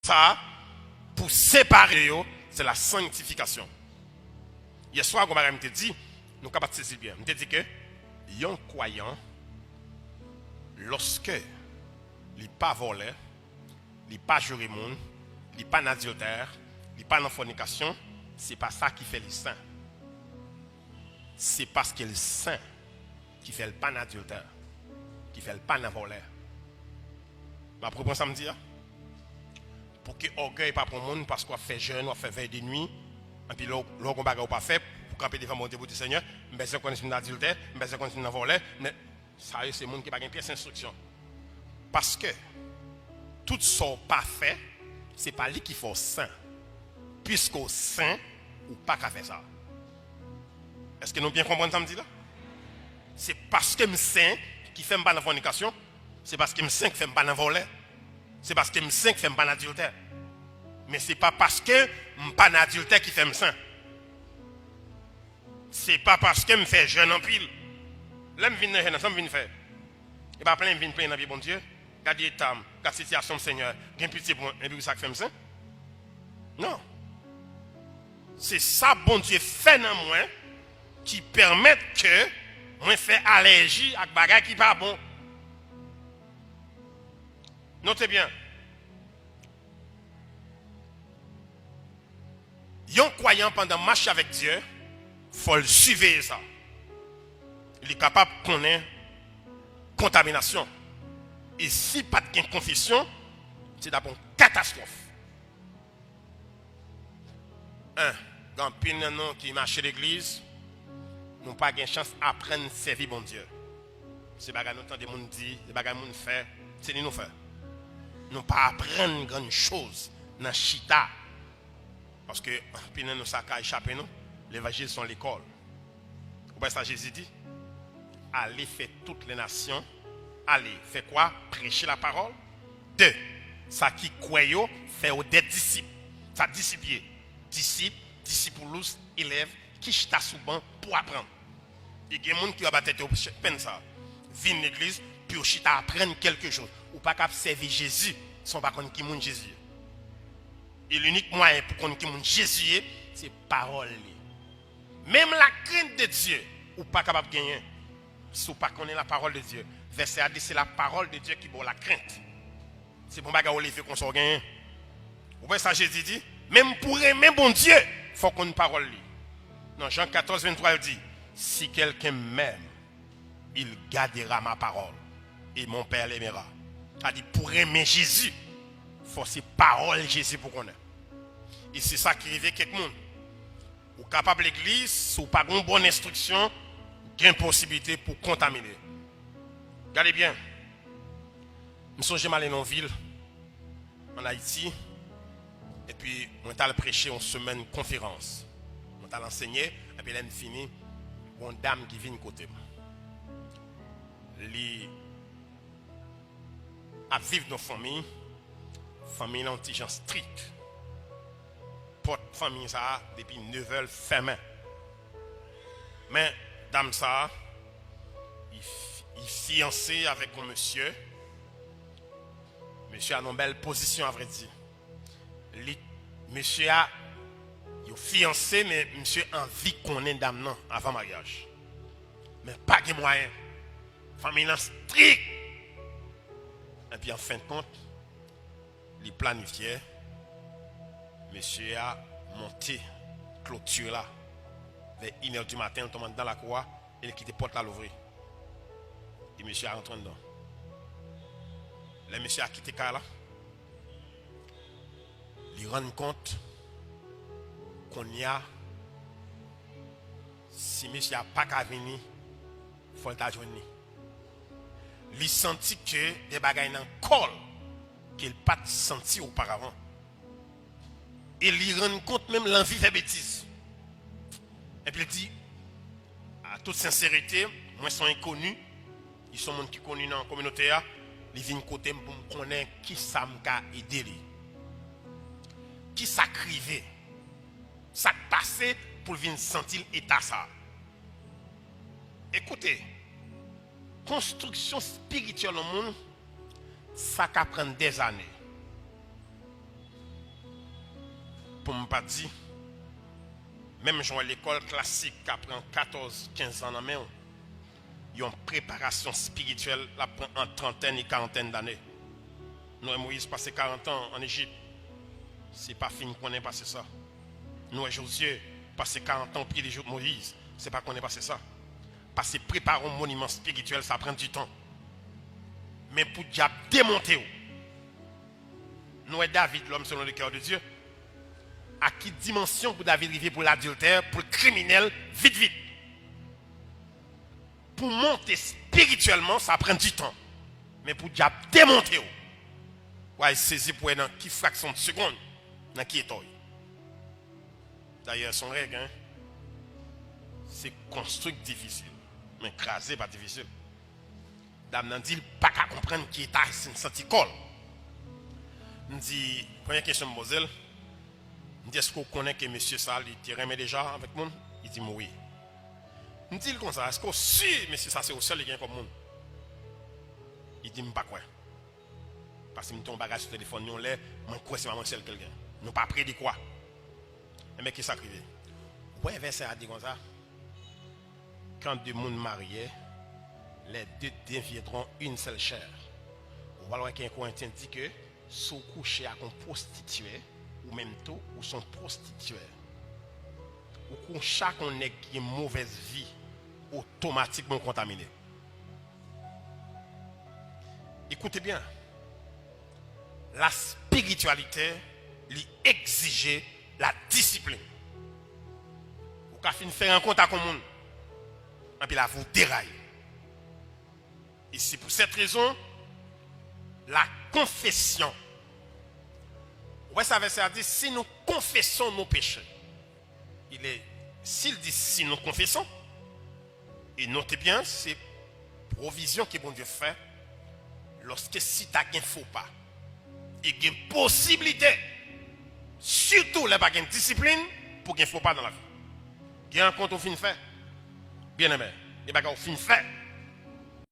Ça, pour séparer, c'est la sanctification. Hier soir, comme je me dit, nous sommes capables de saisir bien. Je me dit que, un croyant, lorsque il n'est pas volé, il n'est pas juré monde, il n'est pas en adultère, il n'est pas en fornication, ce n'est pas ça qui fait le saint. C'est parce qu'il est saint qui fait le pas en adultère, qui fait le pas en volé. Je vais prendre samedi. Pour que l'orgueil pas pour le monde, parce qu'on fait jeûne, on fait veille de nuit, et puis l'orgueil n'a pas fait, pour camper devant mon Dieu pour dire Seigneur, je vais continuer dans l'adultère, je vais continuer dans le volet, mais ça c'est le monde qui n'a pas une pièce d'instruction. Parce que tout ce pas fait, ce n'est pas lui qui faut saint. Puisqu'au saint, ou pas qu'à faire ça. Est-ce que nous bien comprenons samedi là? C'est parce que je suis saint qui fait pas dans la fornication, c'est parce que je suis saint qui fait pas dans le volet. C'est parce que je suis saint qui fait pas dans l'adultère. Mais ce n'est pas parce que je ne suis pas dans l'adultère qui fait saint. Ce n'est pas parce que je fais jeûne en pile. Là, je viens dans je viens faire. Et pas plein, je viens plein dans le bon Dieu. Regardez la situation, Seigneur. Il y a un petit point, et puis ça fait saint. Non. C'est ça, bon Dieu, fait dans moi qui permet que moi fais allergie à des bagages qui ne sont pas bon. Notez bien. Un croyant pendant marche avec Dieu, il faut le suivre ça. Il est capable de connaître contamination. Et si pas de confession, c'est d'abord une catastrophe. Dans pile de nous qui marchent à l'église, nous n'avons pas de chance d'apprendre à servir bon Dieu. C'est ce que nous entendons des gens dire, c'est ce que nous faisons, c'est ce que nous faisons. Nous ne pas apprendre grande chose dans Chita. Parce que pile de nous ça a échappé nous, l'évangile sont l'école. Vous voyez ça Jésus dit, allez faire toutes les nations, allez faire quoi? Prêcher la parole. 2. Ça qui croit, faire des disciples. Ça disciples. Disciples, disciples, élèves, qui chita souvent pour apprendre. Il y a des gens qui va battre peine ça. Viennent l'église, puis chita apprendre quelque chose. Ou pas qu'à servir Jésus, sans pas connaître qui est Jésus. Et l'unique moyen pour connaître qui est Jésus, c'est parole. Même la crainte de Dieu, ou pas capable de gagner, si vous ne connaissez pas la parole de Dieu. Verset A dit, c'est la parole de Dieu qui vaut la crainte. C'est pour que vous lever qu'on soit gagné. Vous voyez ça, Jésus dit, même pour aimer bon Dieu, il faut qu'on ait une parole. Dans Jean 14, 23, il dit, si quelqu'un m'aime, il gardera ma parole. Et mon Père l'aimera. Il dit, pour aimer Jésus, il faut ces paroles Jésus pour qu'on ait. Et c'est ça qui arrive quelqu'un. Ou capable l'église, si vous n'avez pas une bonne instruction, il y a une possibilité pour contaminer. Regardez bien. Je suis allé dans une ville, en Haïti, et puis on est allé prêcher une semaine de conférence. On est allé enseigner, et puis là, on finit, une dame qui vient côté moi. Elle a vivre dans la famille un petit gens strict. Porte famille ça, depuis 9 heures fermée. Mais, dame ça, il fiancé avec un monsieur. Monsieur a une belle position, à vrai dire. Monsieur a fiancé, mais monsieur a envie qu'on ait une dame non, avant mariage. Mais pas de moyens. Famille strict. Et puis en fin de compte, il planifiait. Monsieur a monté clôture là. Vers 1h du matin, on tombe dans la cour et il quitte la porte à l'ouvrir. Et monsieur a rentré dedans. Le monsieur a quitté là. Il rend compte qu'on y a, si monsieur n'a pas qu'à venir, il faut le joindre. Il sentit que des bagailles dans le col qu'il n'a pas senti auparavant. Et il rend compte même l'envie de faire bêtise. Et puis il dit, à toute sincérité, moi je suis inconnu, ils sont gens qui connus dans la communauté, ils viennent côté pour me connaître qui ça m'a aidé. Qui ça crivé, ça passé pour venir sentir l'état ça. Écoutez, construction spirituelle au monde, ça peut prendre des années. pour me pas dire, même jouer à l'école classique qui apprend 14-15 ans en main, ils ont une préparation spirituelle là prend en trentaine et quarantaine d'années. Nous, Moïse passé 40 ans en Égypte. C'est pas fini qu'on ait passé ça. Nous, Josué, passé 40 ans au pied de Moïse. C'est pas qu'on ait passé ça. Parce que préparer un monument spirituel, ça prend du temps. Mais pour diable démonter, nous et David, l'homme selon le cœur de Dieu, à qui dimension pour David arriver pour l'adultère, pour le criminel, vite, vite. Pour monter spirituellement, ça prend du temps. Mais pour diable démonter, ouais, saisi pour dans qui fraction de seconde, dans qui est D'ailleurs, son règle, hein, c'est construire difficile. Mais craser pas difficile. Dame n'a dit pas qu'à comprendre qui est c'est une santicole. On dit, première question de Moselle, on dit est-ce qu'on connaît que monsieur ça, il remet déjà avec moi? Il dit oui. On dit comme ça, est-ce qu'on suit monsieur ça c'est au seul qui est comme moi? Il dit pas quoi. Parce que mon bagage sur le téléphone, nous là, moi crois c'est vraiment seul quelqu'un. Nous pas près de quoi. Mais qui ça crié? Ouais, verset a dit comme ça. Quand deux mondes mariés, les deux deviendront une seule chair. On va voir qu'un Corinthien dit que sous coucher avec un prostitué, ou même tout, ou son prostitué, ou qu'on chaque on est qui a une mauvaise vie, automatiquement contaminé. Écoutez bien, la spiritualité lui exige la discipline. Ou qu'à faire un contact avec le monde, et puis là vous déraille. Et c'est pour cette raison, la confession. Ouais, ça veut dire si nous confessons nos péchés, s'il dit si nous confessons, et notez bien, c'est provision que bon Dieu fait lorsque si tu as un faux pas, il y a une possibilité, surtout les pas de discipline, pour qu'il ne faut pas dans la vie. Il y a un compte au fin fait, bien aimé, il y a un compte au fin fait.